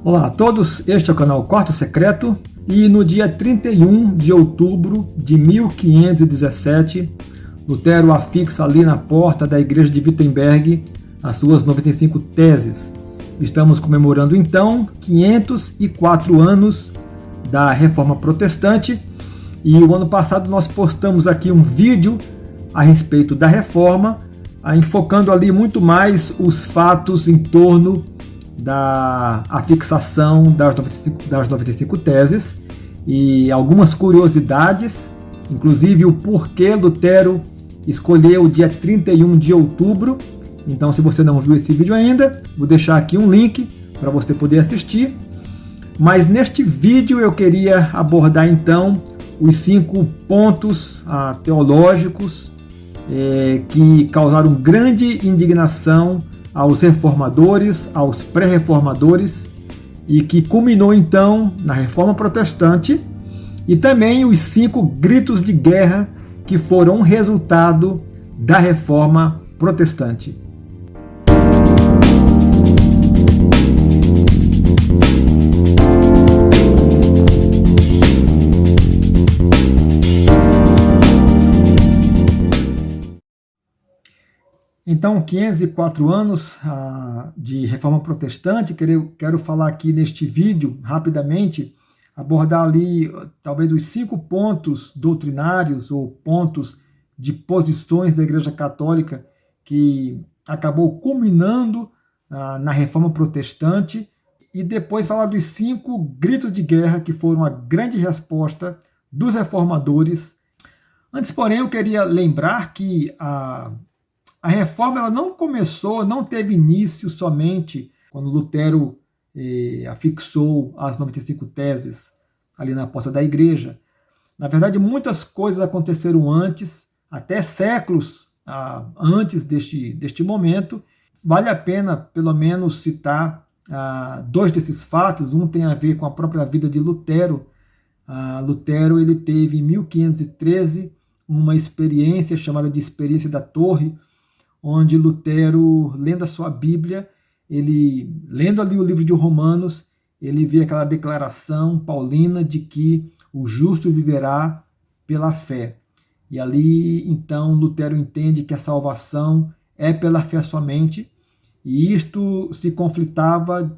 Olá a todos, este é o canal Quarto Secreto e no dia 31 de outubro de 1517, Lutero afixa ali na porta da igreja de Wittenberg as suas 95 teses. Estamos comemorando então 504 anos da Reforma Protestante e o ano passado nós postamos aqui um vídeo a respeito da Reforma, enfocando ali muito mais os fatos em torno da fixação das 95 teses e algumas curiosidades, inclusive o porquê Lutero escolheu o dia 31 de outubro. Então, se você não viu esse vídeo ainda, vou deixar aqui um link para você poder assistir. Mas neste vídeo eu queria abordar então os 5 pontos teológicos que causaram grande indignação aos reformadores, aos pré-reformadores, e que culminou então na Reforma Protestante, e também os 5 gritos de guerra que foram um resultado da Reforma Protestante. Então, 504 anos de Reforma Protestante. Quero falar aqui neste vídeo, rapidamente, abordar ali talvez os 5 pontos doutrinários ou pontos de posições da Igreja Católica que acabou culminando na Reforma Protestante, e depois falar dos 5 gritos de guerra que foram a grande resposta dos reformadores. Antes, porém, eu queria lembrar que a reforma ela não teve início somente quando Lutero afixou as 95 teses ali na porta da igreja. Na verdade, muitas coisas aconteceram antes, até séculos antes deste momento. Vale a pena, pelo menos, citar 2 desses fatos. Um tem a ver com a própria vida de Lutero. Lutero ele teve, em 1513, uma experiência chamada de Experiência da Torre, onde Lutero, lendo a sua Bíblia, ele lendo ali o livro de Romanos, ele vê aquela declaração paulina de que o justo viverá pela fé. E ali, então, Lutero entende que a salvação é pela fé somente, e isto se conflitava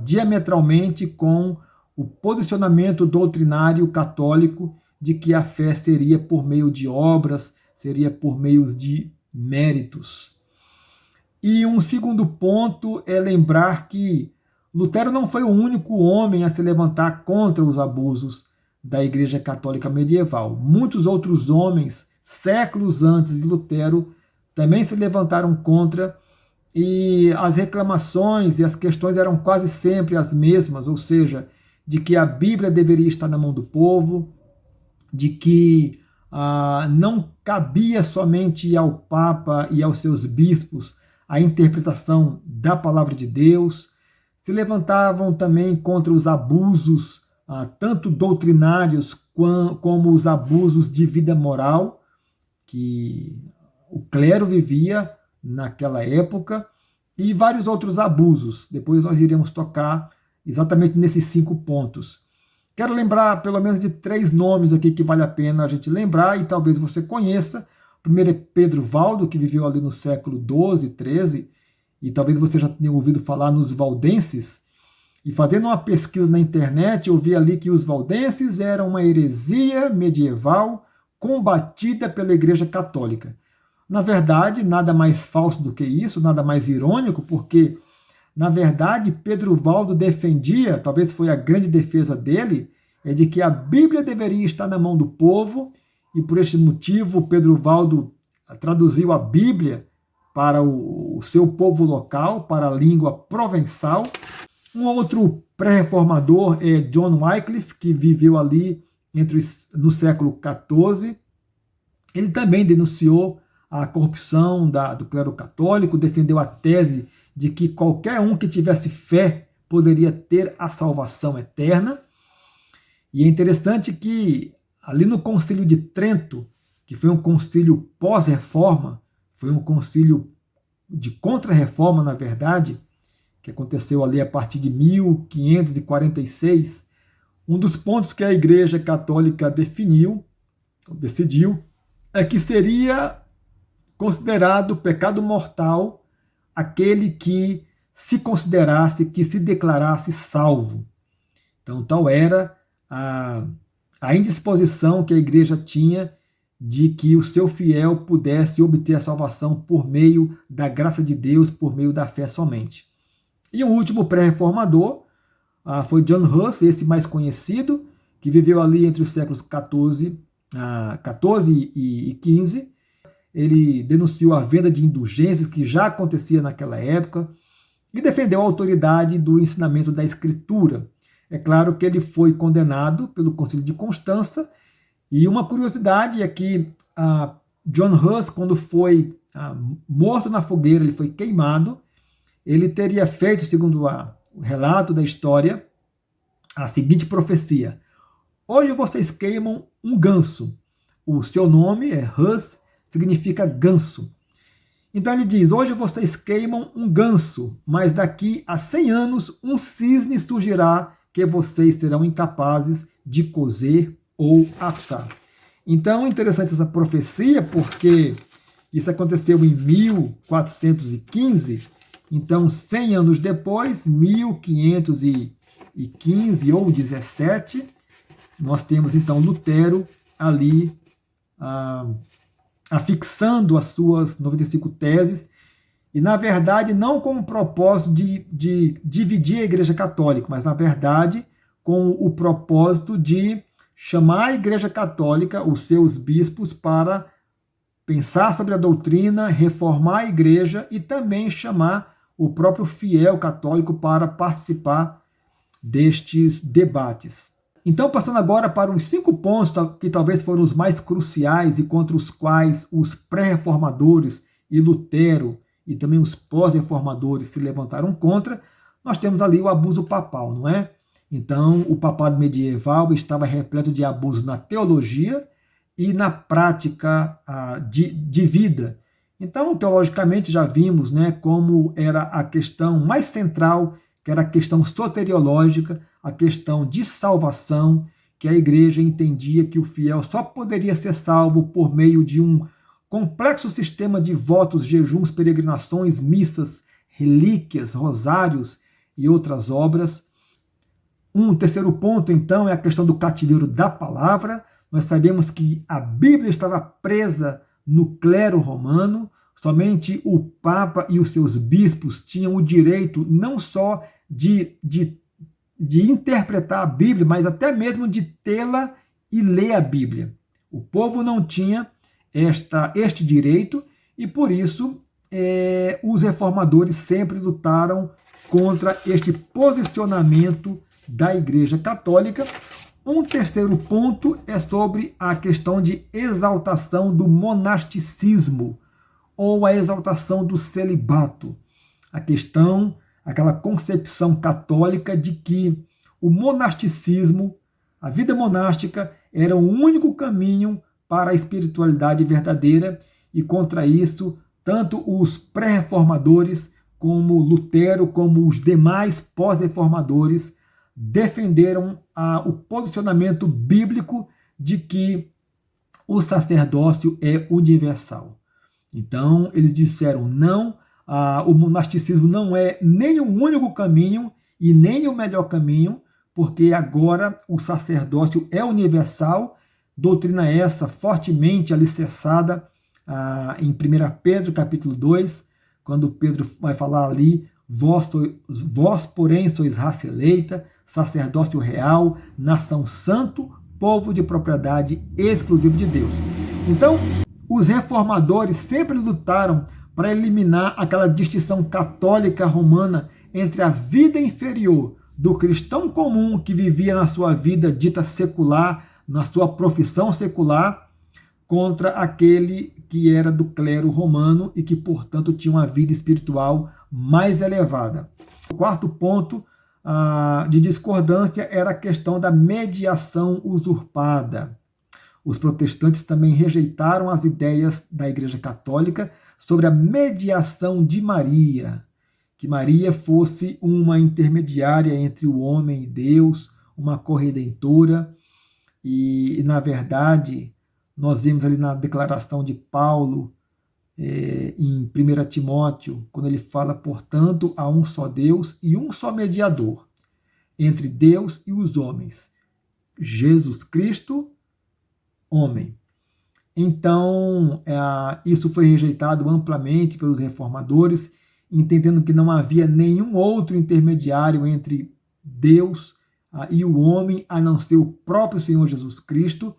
diametralmente com o posicionamento doutrinário católico de que a fé seria por meio de obras, seria por meio de méritos. E um segundo ponto é lembrar que Lutero não foi o único homem a se levantar contra os abusos da Igreja Católica medieval. Muitos outros homens, séculos antes de Lutero, também se levantaram contra, e as reclamações e as questões eram quase sempre as mesmas, ou seja, de que a Bíblia deveria estar na mão do povo, de que não cabia somente ao Papa e aos seus bispos a interpretação da palavra de Deus. Se levantavam também contra os abusos, tanto doutrinários como os abusos de vida moral que o clero vivia naquela época, e vários outros abusos. Depois nós iremos tocar exatamente nesses 5 pontos. Quero lembrar pelo menos de 3 nomes aqui que vale a pena a gente lembrar, e talvez você conheça. O primeiro é Pedro Valdo, que viveu ali no século XII, XIII, e talvez você já tenha ouvido falar nos valdenses. E fazendo uma pesquisa na internet, eu vi ali que os valdenses eram uma heresia medieval combatida pela Igreja Católica. Na verdade, nada mais falso do que isso, nada mais irônico, porque na verdade, Pedro Valdo defendia, talvez foi a grande defesa dele, de que a Bíblia deveria estar na mão do povo, e por este motivo Pedro Valdo traduziu a Bíblia para o seu povo local, para a língua provençal. Um outro pré-reformador é John Wycliffe, que viveu ali no século XIV. Ele também denunciou a corrupção do clero católico, defendeu a tese de que qualquer um que tivesse fé poderia ter a salvação eterna. E é interessante que ali no Concílio de Trento, que foi um concílio pós-reforma, foi um concílio de contra-reforma, na verdade, que aconteceu ali a partir de 1546, um dos pontos que a Igreja Católica decidiu, é que seria considerado pecado mortal aquele que se considerasse, que se declarasse salvo. Então, tal era a indisposição que a igreja tinha de que o seu fiel pudesse obter a salvação por meio da graça de Deus, por meio da fé somente. E o último pré-reformador foi John Huss, esse mais conhecido, que viveu ali entre os séculos 14 e 15. Ele denunciou a venda de indulgências que já acontecia naquela época e defendeu a autoridade do ensinamento da Escritura. É claro que ele foi condenado pelo Concílio de Constança, e uma curiosidade é que John Huss, quando foi morto na fogueira, ele foi queimado, ele teria feito, segundo o relato da história, a seguinte profecia: hoje vocês queimam um ganso. O seu nome é Huss, significa ganso. Então ele diz: hoje vocês queimam um ganso, mas daqui a 100 anos um cisne surgirá que vocês serão incapazes de cozer ou assar. Então é interessante essa profecia, porque isso aconteceu em 1415, então 100 anos depois, 1515 ou 17, nós temos então Lutero ali afixando as suas 95 teses, e na verdade não com o propósito de dividir a Igreja Católica, mas na verdade com o propósito de chamar a Igreja Católica, os seus bispos, para pensar sobre a doutrina, reformar a Igreja e também chamar o próprio fiel católico para participar destes debates. Então, passando agora para os 5 pontos que talvez foram os mais cruciais e contra os quais os pré-reformadores e Lutero e também os pós-reformadores se levantaram contra, nós temos ali o abuso papal, não é? Então, o papado medieval estava repleto de abusos na teologia e na prática de vida. Então, teologicamente, já vimos, né, como era a questão mais central, que era a questão soteriológica, a questão de salvação, que a igreja entendia que o fiel só poderia ser salvo por meio de um complexo sistema de votos, jejuns, peregrinações, missas, relíquias, rosários e outras obras. Um terceiro ponto, então, é a questão do cativeiro da palavra. Nós sabemos que a Bíblia estava presa no clero romano, somente o Papa e os seus bispos tinham o direito não só de interpretar a Bíblia, mas até mesmo de tê-la e ler a Bíblia. O povo não tinha este direito e, por isso, os reformadores sempre lutaram contra este posicionamento da Igreja Católica. Um terceiro ponto é sobre a questão de exaltação do monasticismo ou a exaltação do celibato. Aquela concepção católica de que o monasticismo, a vida monástica, era o único caminho para a espiritualidade verdadeira, e contra isso, tanto os pré-reformadores, como Lutero, como os demais pós-reformadores, defenderam o posicionamento bíblico de que o sacerdócio é universal. Então, eles disseram não, o monasticismo não é nem o único caminho e nem o melhor caminho, porque agora o sacerdócio é universal, doutrina essa fortemente alicerçada em 1 Pedro, capítulo 2, quando Pedro vai falar ali: vós, porém, sois raça eleita, sacerdócio real, nação santo, povo de propriedade exclusiva de Deus. Então, os reformadores sempre lutaram para eliminar aquela distinção católica romana entre a vida inferior do cristão comum que vivia na sua vida dita secular, na sua profissão secular, contra aquele que era do clero romano e que, portanto, tinha uma vida espiritual mais elevada. O quarto ponto de discordância era a questão da mediação usurpada. Os protestantes também rejeitaram as ideias da Igreja Católica sobre a mediação de Maria, que Maria fosse uma intermediária entre o homem e Deus, uma corredentora, e na verdade, nós vemos ali na declaração de Paulo, em 1 Timóteo, quando ele fala, portanto, há um só Deus e um só mediador entre Deus e os homens, Jesus Cristo, homem. Então, isso foi rejeitado amplamente pelos reformadores, entendendo que não havia nenhum outro intermediário entre Deus e o homem, a não ser o próprio Senhor Jesus Cristo.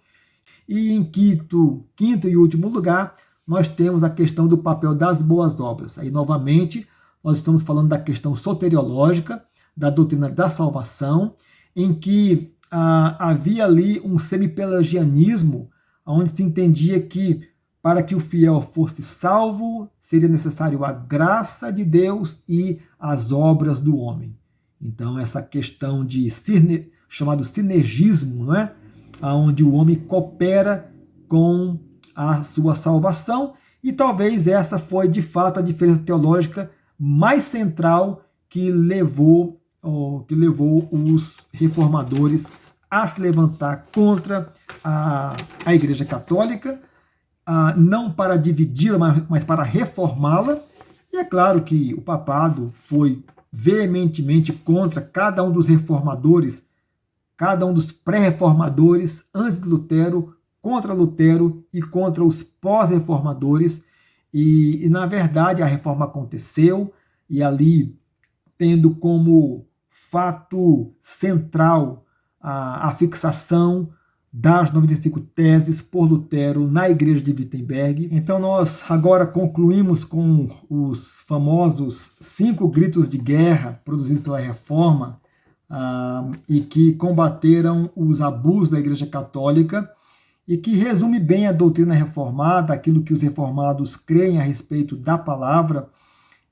E em quinto e último lugar, nós temos a questão do papel das boas obras. Aí, novamente, nós estamos falando da questão soteriológica, da doutrina da salvação, em que havia ali um semipelagianismo, onde se entendia que para que o fiel fosse salvo, seria necessário a graça de Deus e as obras do homem. Então, essa questão de chamado sinergismo, não é? Onde o homem coopera com a sua salvação, e talvez essa foi, de fato, a diferença teológica mais central que levou os reformadores a se levantar contra a Igreja Católica, não para dividi-la, mas para reformá-la. E é claro que o papado foi veementemente contra cada um dos reformadores, cada um dos pré-reformadores antes de Lutero, contra Lutero e contra os pós-reformadores. E, na verdade, a reforma aconteceu, e ali, tendo como fato central a fixação das 95 teses por Lutero na igreja de Wittenberg. Então nós agora concluímos com os famosos 5 gritos de guerra produzidos pela Reforma e que combateram os abusos da Igreja Católica e que resume bem a doutrina reformada, aquilo que os reformados creem a respeito da palavra.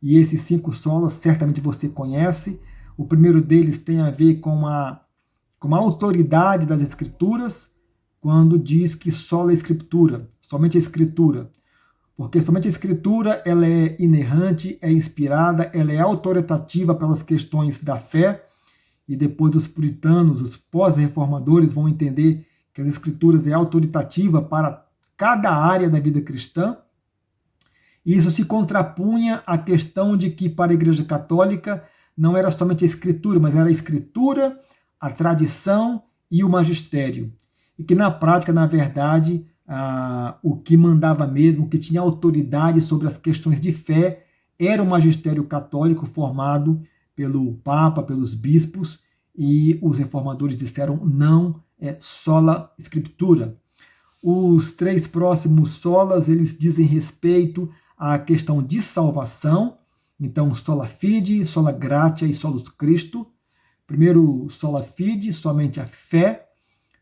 E esses 5 solas certamente você conhece. O primeiro deles tem a ver com a autoridade das Escrituras, quando diz que sola a Escritura, somente a Escritura. Porque somente a Escritura ela é inerrante, é inspirada, ela é autoritativa pelas questões da fé. E depois os puritanos, os pós-reformadores vão entender que as Escrituras é autoritativa para cada área da vida cristã. E isso se contrapunha à questão de que para a Igreja Católica não era somente a Escritura, mas era a Escritura, a tradição e o magistério. E que na prática, na verdade, o que mandava mesmo, o que tinha autoridade sobre as questões de fé, era o magistério católico formado pelo Papa, pelos bispos, e os reformadores disseram não, é sola Escritura. Os 3 próximos solas, eles dizem respeito à questão de salvação. Então, sola fide, sola gratia e solus Christo. Primeiro, sola fide, somente a fé,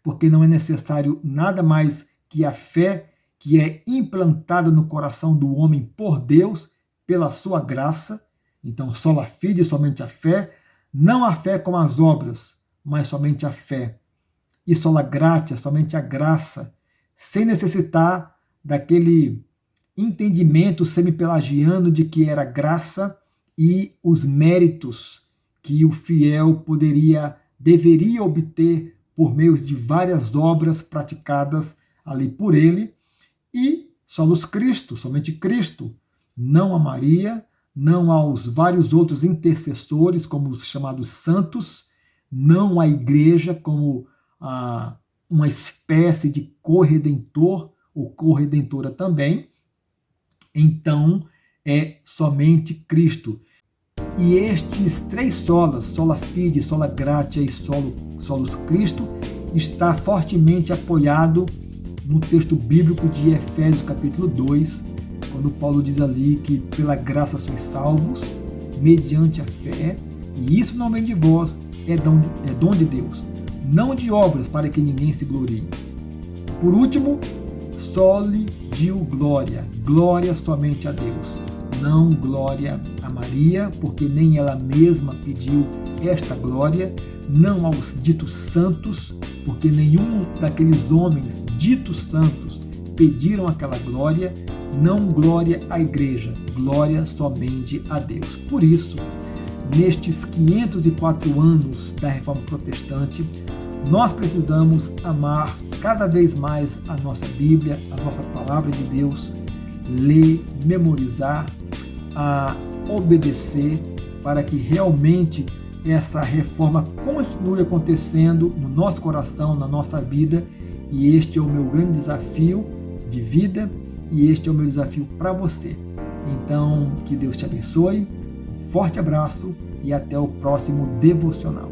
porque não é necessário nada mais que a fé que é implantada no coração do homem por Deus, pela sua graça. Então, sola fide, somente a fé, não a fé com as obras, mas somente a fé. E sola gratia, somente a graça, sem necessitar daquele entendimento semipelagiano de que era graça e os méritos que o fiel deveria obter por meio de várias obras praticadas ali por ele. E solus Christo, somente Cristo, não a Maria, não aos vários outros intercessores, como os chamados santos, não à igreja como uma espécie de corredentor ou corredentora também. Então, é somente Cristo. E estes 3 solas, sola fide, sola gratia e solus Christo, está fortemente apoiado no texto bíblico de Efésios capítulo 2, quando Paulo diz ali que pela graça sois salvos, mediante a fé, e isso não vem de vós, é dom de Deus, não de obras para que ninguém se glorie. Por último, soli Deo glória, glória somente a Deus, não glória a Maria, porque nem ela mesma pediu esta glória, não aos ditos santos, porque nenhum daqueles homens ditos santos pediram aquela glória, não glória à igreja, glória somente a Deus. Por isso, nestes 504 anos da Reforma Protestante, nós precisamos amar cada vez mais a nossa Bíblia, a nossa Palavra de Deus, ler, memorizar, a obedecer, para que realmente essa reforma continue acontecendo no nosso coração, na nossa vida. E este é o meu grande desafio de vida e este é o meu desafio para você. Então, que Deus te abençoe, um forte abraço e até o próximo devocional.